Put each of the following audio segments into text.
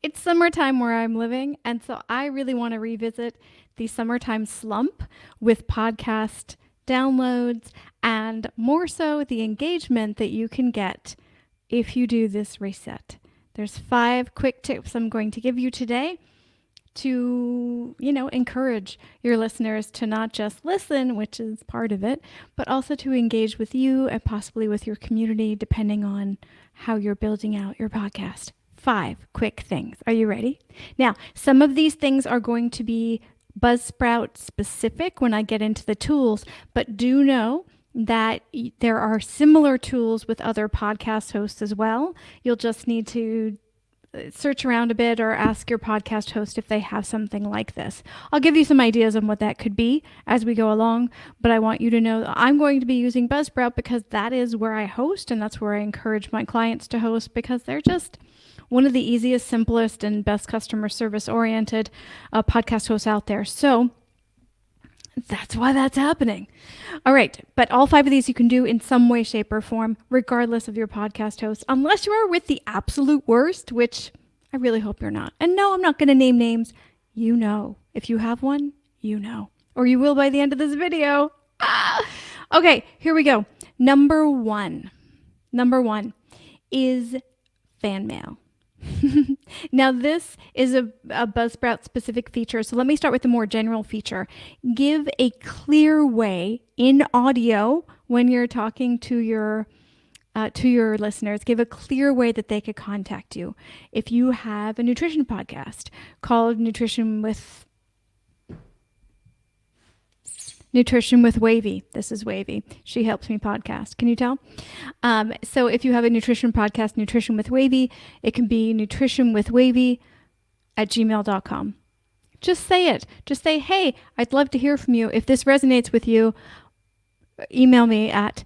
It's summertime where I'm living, and so I really want to revisit the summertime slump with podcast downloads and more so the engagement that you can get if you do this reset. There's 5 quick tips I'm going to give you today to, encourage your listeners to not just listen, which is part of it, but also to engage with you and possibly with your community, depending on how you're building out your podcast. 5 quick things. Are you ready? Now, some of these things are going to be Buzzsprout specific when I get into the tools, but do know that there are similar tools with other podcast hosts as well. You'll just need to search around a bit or ask your podcast host if they have something like this. I'll give you some ideas on what that could be as we go along, but I want you to know that I'm going to be using Buzzsprout because that is where I host, and that's where I encourage my clients to host because they're just one of the easiest, simplest, and best customer service oriented podcast hosts out there. So that's why that's happening. All right. But all 5 of these you can do in some way, shape, or form, regardless of your podcast host, unless you are with the absolute worst, which I really hope you're not. And no, I'm not going to name names. You know. If you have one, you know. Or you will by the end of this video. Okay, here we go. Number one is fan mail. Now, this is a Buzzsprout specific feature. So let me start with the more general feature. Give a clear way in audio when you're talking to your listeners. Give a clear way that they could contact you. If you have a nutrition podcast called Nutrition with Wavy. This is Wavy. She helps me podcast. Can you tell? So if you have a nutrition podcast, Nutrition with Wavy, it can be nutritionwithwavy@gmail.com. Just say it. Just say, hey, I'd love to hear from you. If this resonates with you, email me at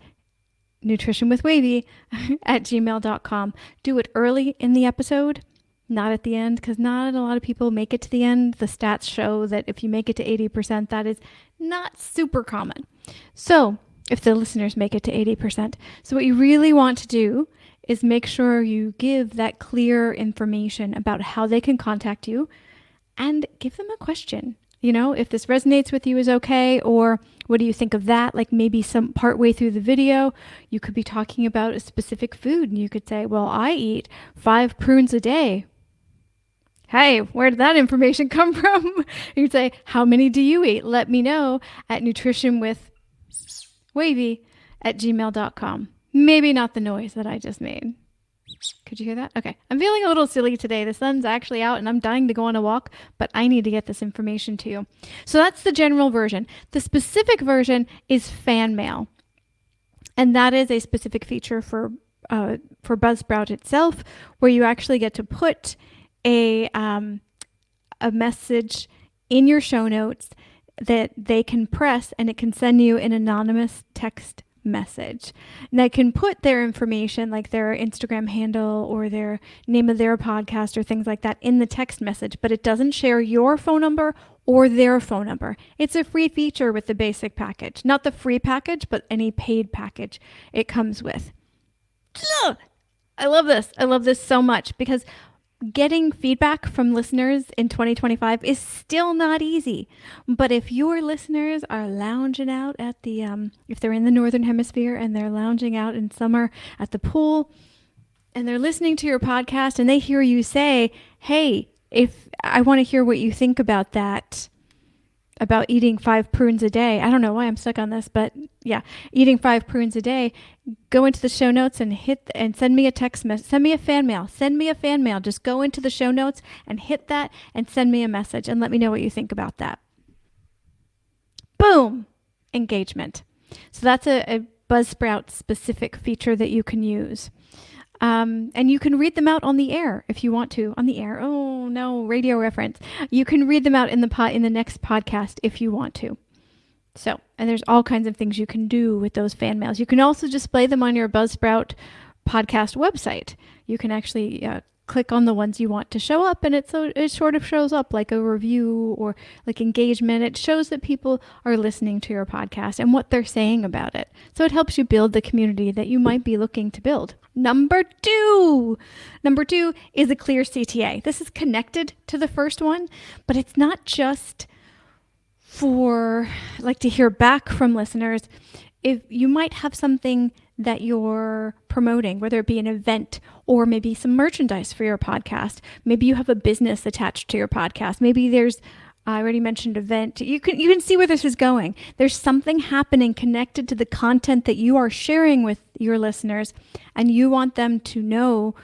nutritionwithwavy@gmail.com. Do it early in the episode, not at the end, because not a lot of people make it to the end. The stats show that if you make it to 80%, that is not super common. So if the listeners make it to 80%. So what you really want to do is make sure you give that clear information about how they can contact you and give them a question. If this resonates with you is okay, or what do you think of that? Like maybe some partway through the video, you could be talking about a specific food and you could say, well, I eat 5 prunes a day. Hey, where did that information come from? You'd say, how many do you eat? Let me know at nutritionwithwavy@gmail.com. Maybe not the noise that I just made. Could you hear that? Okay. I'm feeling a little silly today. The sun's actually out and I'm dying to go on a walk, but I need to get this information to you. So that's the general version. The specific version is fan mail. And that is a specific feature for Buzzsprout itself, where you actually get to put a message in your show notes that they can press, and it can send you an anonymous text message. And they can put their information, like their Instagram handle or their name of their podcast or things like that, in the text message, but it doesn't share your phone number or their phone number. It's a free feature with the basic package. Not the free package, but any paid package it comes with. I love this. I love this so much because getting feedback from listeners in 2025 is still not easy. But if your listeners are lounging out at the, if they're in the Northern Hemisphere and they're lounging out in summer at the pool and they're listening to your podcast and they hear you say, hey, if I want to hear what you think about that, about eating 5 prunes a day. I don't know why I'm stuck on this, but yeah, eating 5 prunes a day. Go into the show notes and send me a text message. Send me a fan mail. Just go into the show notes and hit that and send me a message and let me know what you think about that. Boom! Engagement. So that's a Buzzsprout specific feature that you can use. And you can read them out on the air if you want to. On the air. Oh no, radio reference. You can read them out in the next podcast if you want to. So, and there's all kinds of things you can do with those fan mails. You can also display them on your Buzzsprout podcast website. You can actually click on the ones you want to show up, and it sort of shows up like a review or like engagement. It shows that people are listening to your podcast and what they're saying about it. So it helps you build the community that you might be looking to build. Number two is a clear CTA. This is connected to the first one, but it's not just for like to hear back from listeners. If you might have something that you're promoting, whether it be an event or maybe some merchandise for your podcast. Maybe you have a business attached to your podcast. Maybe there's, I already mentioned event. You can see where this is going. There's something happening connected to the content that you are sharing with your listeners, and you want them to know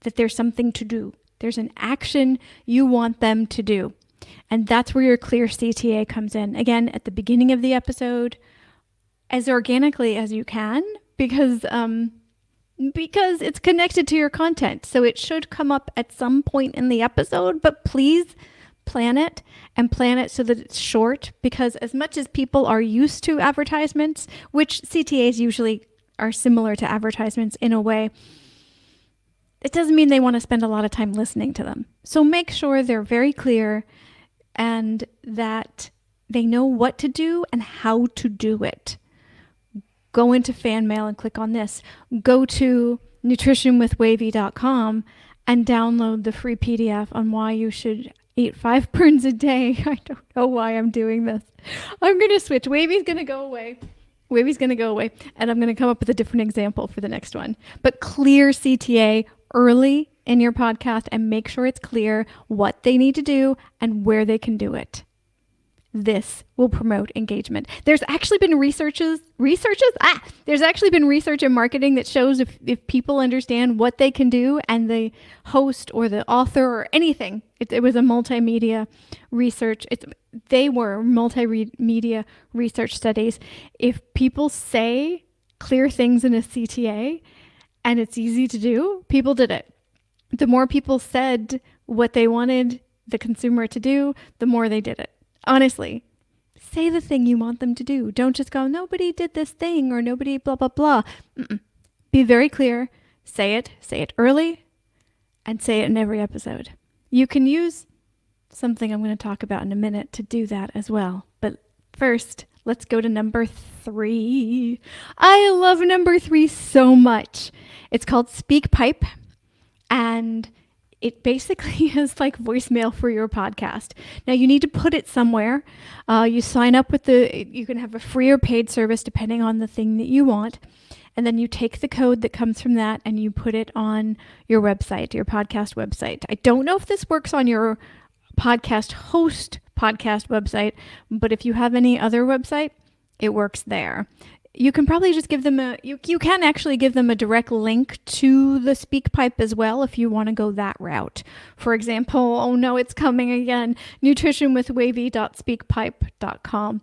that there's something to do. There's an action you want them to do. And that's where your clear CTA comes in. Again, at the beginning of the episode, as organically as you can, because it's connected to your content. So it should come up at some point in the episode, but please plan it so that it's short, because as much as people are used to advertisements, which CTAs usually are similar to advertisements in a way, it doesn't mean they want to spend a lot of time listening to them. So make sure they're very clear and that they know what to do and how to do it. Go into fan mail and click on this. Go to nutritionwithwavy.com and download the free PDF on why you should eat 5 prunes a day. I don't know why I'm doing this. I'm going to switch. Wavy's going to go away. And I'm going to come up with a different example for the next one. But clear CTA early in your podcast and make sure it's clear what they need to do and where they can do it. This will promote engagement. There's actually been research in marketing that shows if people understand what they can do, and the host or the author or anything, it was a multimedia research. They were multimedia research studies. If people say clear things in a CTA and it's easy to do, people did it. The more people said what they wanted the consumer to do, the more they did it. Honestly, say the thing you want them to do. Don't just go, nobody did this thing or nobody blah, blah, blah. Be very clear. Say it early, and say it in every episode. You can use something I'm going to talk about in a minute to do that as well. But first, let's go to number 3. I love number 3 so much. It's called SpeakPipe, and it basically is like voicemail for your podcast. Now you need to put it somewhere. You sign up with you can have a free or paid service depending on the thing that you want. And then you take the code that comes from that and you put it on your website, your podcast website. I don't know if this works on your podcast host podcast website, but if you have any other website, it works there. You can probably just give them you can actually give them a direct link to the SpeakPipe as well if you want to go that route. For example, oh no, it's coming again, nutritionwithwavy.speakpipe.com.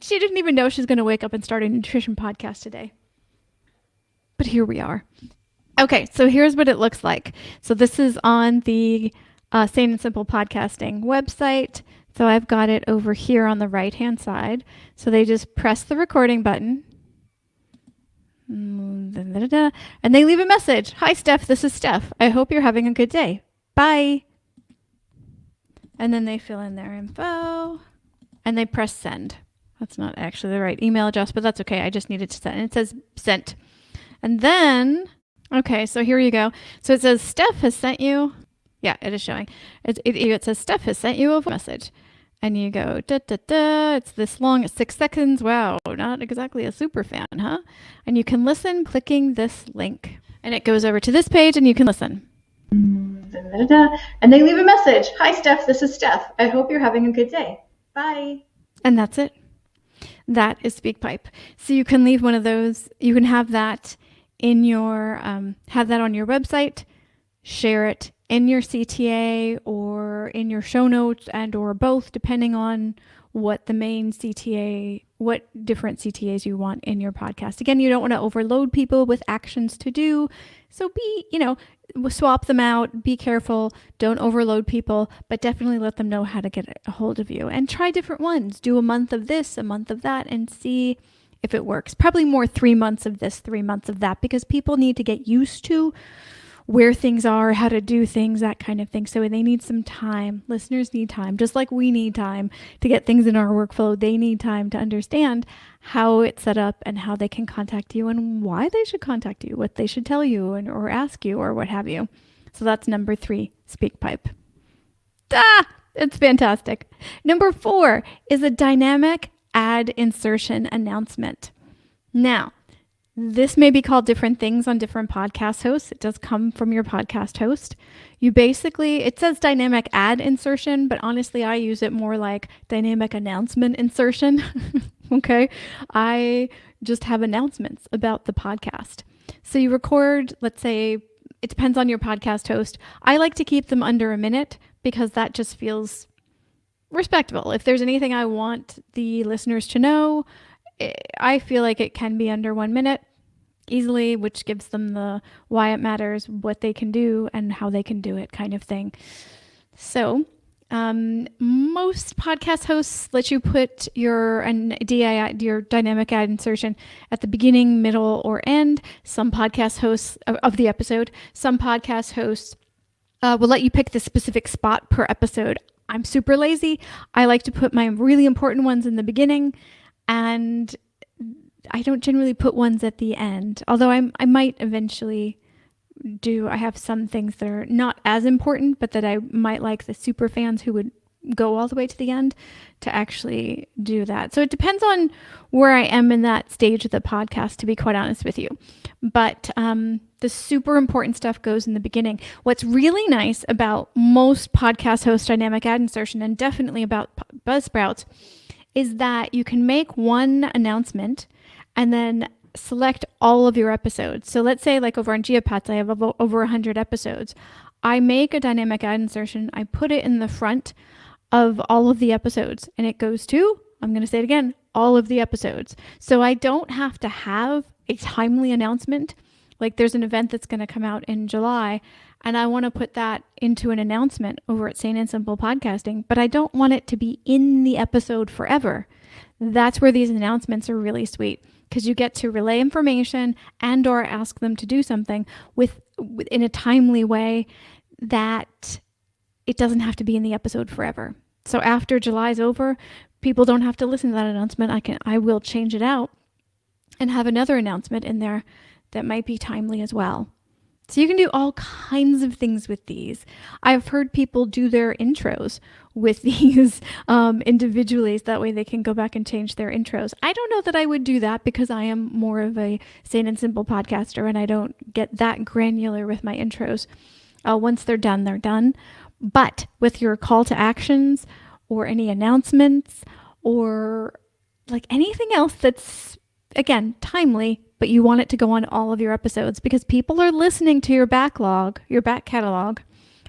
She didn't even know she's going to wake up and start a nutrition podcast today. But here we are. Okay, so here's what it looks like. So this is on the Sane and Simple Podcasting website. So I've got it over here on the right-hand side. So they just press the recording button. And they leave a message. Hi, Steph. This is Steph. I hope you're having a good day. Bye. And then they fill in their info and they press send. That's not actually the right email address, but that's okay. I just needed to send. And it says sent. And then, okay, so here you go. So it says Steph has sent you. Yeah, it is showing. It says Steph has sent you a message. And you go, da, da, da. It's this long, it's 6 seconds. Wow, not exactly a super fan, huh? And you can listen clicking this link. And it goes over to this page and you can listen. Da, da, da. And they leave a message. Hi, Steph. This is Steph. I hope you're having a good day. Bye. And that's it. That is SpeakPipe. So you can leave one of those. You can have that in your, have that on your website, share it in your CTA or in your show notes and or both, depending on what the main CTA, what different CTAs you want in your podcast. Again, you don't want to overload people with actions to do. So swap them out, be careful, don't overload people, but definitely let them know how to get a hold of you and try different ones. Do a month of this, a month of that, and see if it works. Probably more 3 months of this, 3 months of that, because people need to get used to where things are, how to do things, that kind of thing. So they need some time. Listeners need time, just like we need time to get things in our workflow. They need time to understand how it's set up and how they can contact you and why they should contact you, what they should tell you or ask you or what have you. So that's number 3, SpeakPipe. It's fantastic. Number 4 is a dynamic ad insertion announcement. Now, this may be called different things on different podcast hosts. It does come from your podcast host. It says dynamic ad insertion, but honestly, I use it more like dynamic announcement insertion. Okay. I just have announcements about the podcast. So you record, let's say, it depends on your podcast host. I like to keep them under a minute because that just feels respectable. If there's anything I want the listeners to know, I feel like it can be under 1 minute easily, which gives them the why it matters, what they can do, and how they can do it kind of thing. So most podcast hosts let you put your dynamic ad insertion at the beginning, middle, or end. Some podcast hosts of the episode, some podcast hosts will let you pick the specific spot per episode. I'm super lazy. I like to put my really important ones in the beginning, and I don't generally put ones at the end, although I might eventually do. I have some things that are not as important, but that I might like the super fans who would go all the way to the end to actually do that. So it depends on where I am in that stage of the podcast, to be quite honest with you. But the super important stuff goes in the beginning. What's really nice about most podcast host dynamic ad insertion, and definitely about Buzzsprouts, is that you can make one announcement and then select all of your episodes. So let's say like over on Geopats, I have over 100 episodes. I make a dynamic ad insertion. I put it in the front of all of the episodes, and it goes to, I'm going to say it again, all of the episodes. So I don't have to have a timely announcement. Like there's an event that's going to come out in July, and I want to put that into an announcement over at Sane and Simple Podcasting, but I don't want it to be in the episode forever. That's where these announcements are really sweet, because you get to relay information and or ask them to do something in a timely way that it doesn't have to be in the episode forever. So after July's over, people don't have to listen to that announcement. I will change it out and have another announcement in there that might be timely as well. So you can do all kinds of things with these. I've heard people do their intros with these individually, so that way they can go back and change their intros. I don't know that I would do that because I am more of a sane and simple podcaster, and I don't get that granular with my intros. Once they're done, they're done. But with your call to actions or any announcements or like anything else that's, again, timely, but you want it to go on all of your episodes because people are listening to your backlog, your back catalog,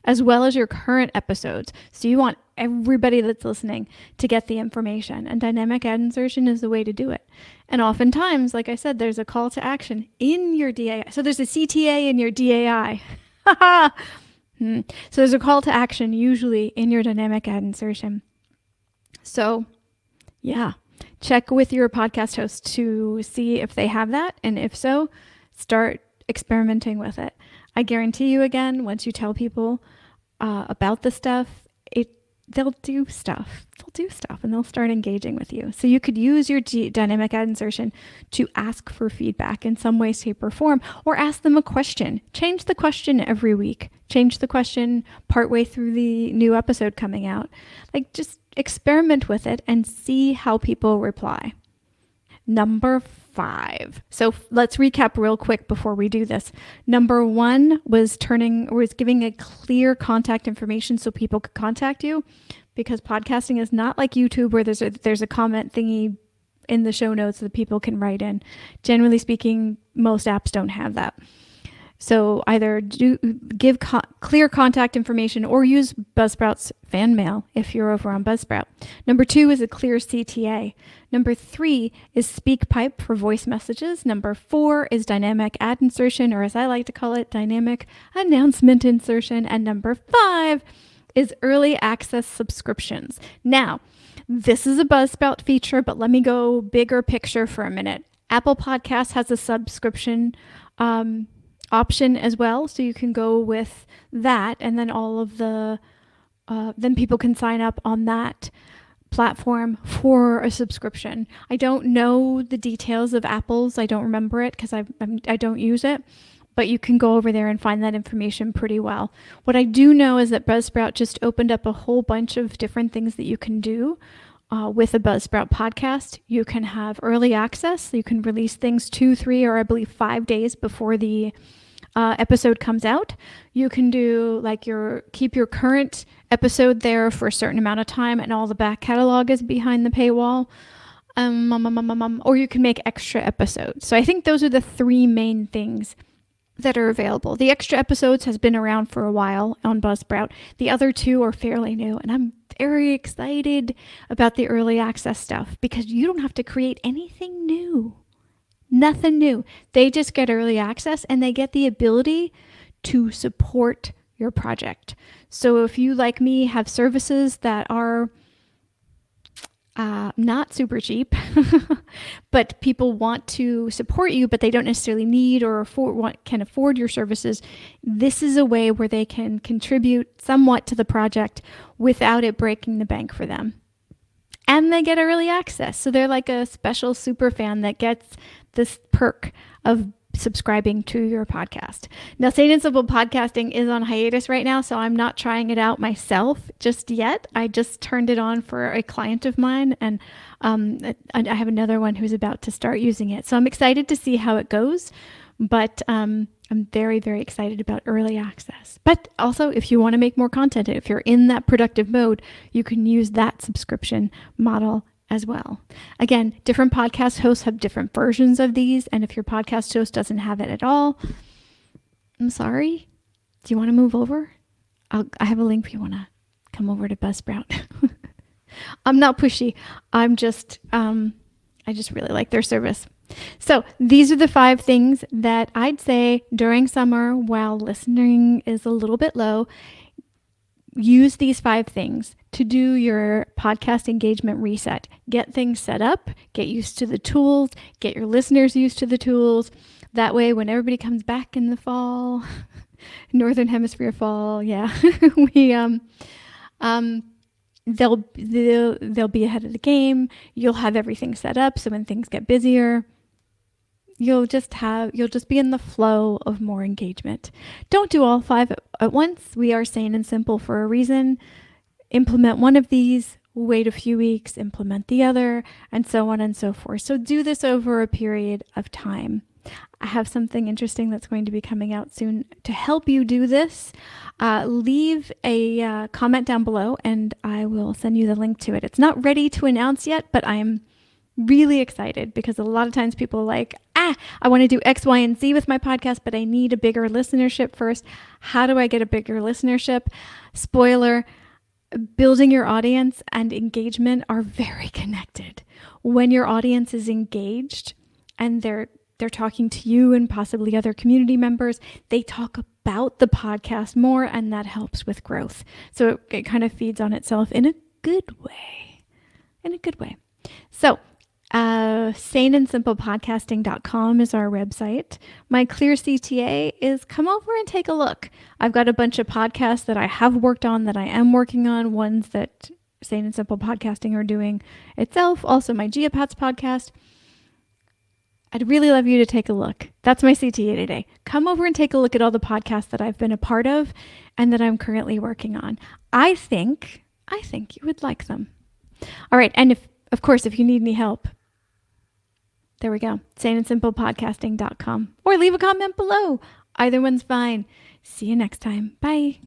as well as your current episodes. So you want everybody that's listening to get the information, and dynamic ad insertion is the way to do it. And oftentimes, like I said, there's a call to action in your DAI. So there's a CTA in your DAI. So there's a call to action usually in your dynamic ad insertion. So yeah, check with your podcast host to see if they have that. And if so, start experimenting with it. I guarantee you, again, once you tell people about the stuff, they'll do stuff. And they'll start engaging with you. So you could use your dynamic ad insertion to ask for feedback in some way, shape, or form, or ask them a question. Change the question every week. Change the question partway through the new episode coming out. Like, just experiment with it and see how people reply. Number 5. So let's recap real quick before we do this. Number 1 was giving a clear contact information so people could contact you, because podcasting is not like YouTube where there's a comment thingy in the show notes that people can write in. Generally speaking, most apps don't have that. So either give clear contact information or use Buzzsprout's fan mail if you're over on Buzzsprout. Number 2 is a clear CTA. Number 3 is SpeakPipe for voice messages. Number 4 is dynamic ad insertion, or as I like to call it, dynamic announcement insertion. And number 5 is early access subscriptions. Now, this is a Buzzsprout feature, but let me go bigger picture for a minute. Apple Podcasts has a subscription option as well. So you can go with that, and then all of the then people can sign up on that platform for a subscription. I don't know the details of Apple's. I don't remember it because I don't use it, but you can go over there and find that information pretty well. What I do know is that Buzzsprout just opened up a whole bunch of different things that you can do with a Buzzsprout podcast. You can have early access. You can release things 2, 3, or I believe 5 days before the episode comes out. You can do like keep your current episode there for a certain amount of time, and all the back catalog is behind the paywall. Or you can make extra episodes. So I think those are the 3 main things that are available. The extra episodes has been around for a while on Buzzsprout. The other 2 are fairly new, and I'm very excited about the early access stuff because you don't have to create anything new. Nothing new. They just get early access, and they get the ability to support your project. So if you, like me, have services that are not super cheap, but people want to support you, but they don't necessarily need or can afford your services, this is a way where they can contribute somewhat to the project without it breaking the bank for them. And they get early access. So they're like a special super fan that gets this perk of subscribing to your podcast. Now, Sane and Simple Podcasting is on hiatus right now, so I'm not trying it out myself just yet. I just turned it on for a client of mine, and I have another one who's about to start using it. So I'm excited to see how it goes, but I'm very, very excited about early access. But also, if you want to make more content, if you're in that productive mode, you can use that subscription model as well. Again, different podcast hosts have different versions of these, and if your podcast host doesn't have it at all, I'm sorry. Do you want to move over? I have a link if you want to come over to Buzzsprout. I'm not pushy. I just really like their service. So these are the 5 things that I'd say during summer while listening is a little bit low. Use these 5 things to do your podcast engagement reset. Get things set up, get used to the tools, get your listeners used to the tools. That way, when everybody comes back in the fall, Northern Hemisphere fall, yeah, they'll be ahead of the game. You'll have everything set up, so when things get busier, you'll just be in the flow of more engagement. Don't do all 5 at once. We are sane and simple for a reason. Implement one of these, wait a few weeks, implement the other, and so on and so forth. So do this over a period of time. I have something interesting that's going to be coming out soon to help you do this. Leave a comment down below, and I will send you the link to it. It's not ready to announce yet, but I'm really excited because a lot of times people are like, I want to do X, Y, and Z with my podcast, but I need a bigger listenership first. How do I get a bigger listenership? Spoiler, building your audience and engagement are very connected. When your audience is engaged and they're talking to you and possibly other community members, they talk about the podcast more, and that helps with growth. So it kind of feeds on itself in a good way. So saneandsimplepodcasting.com is our website. My clear CTA is come over and take a look. I've got a bunch of podcasts that I have worked on, that I am working on, ones that Sane and Simple Podcasting are doing itself. Also my Geopats podcast. I'd really love you to take a look. That's my CTA today. Come over and take a look at all the podcasts that I've been a part of and that I'm currently working on. I think you would like them. All right. And of course, if you need any help, there we go. saneandsimplepodcasting.com, or leave a comment below. Either one's fine. See you next time. Bye.